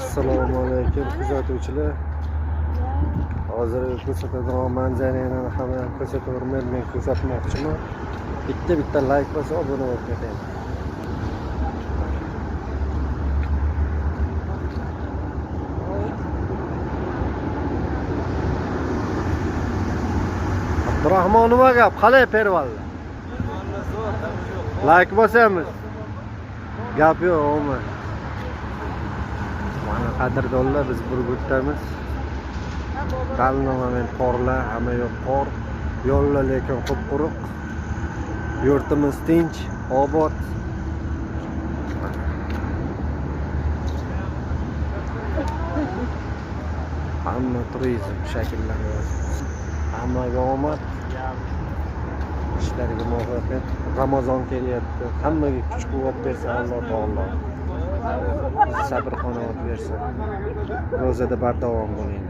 Assalomu alaykum kuzatuvchilar. Hozir ko'rsatadigan manzarani hamma ko'rsatavermayman, men ko'rsatmoqchiman. Bitta like bosib obuna bo'lib keting. Abdurahmon nima gap? Qalay pervallar? Like bosamiz. Gap yo'q, omad. Mana qadrdonlar, biz Burgutdamiz. Qalin qorlar, hamma yo'q qor. Yo'llar lekin qup-quruq. Yurtimiz tinch, obod. Hamma turizm shakllanyapti. Hammaga omad. Ishlariga muvaffaqiyat. Ramazon kelyapti. Hammaga kuch-quvvat bersa Alloh taolo. Sabr qanoat bersin. Ro'zada bardavom bo'ling.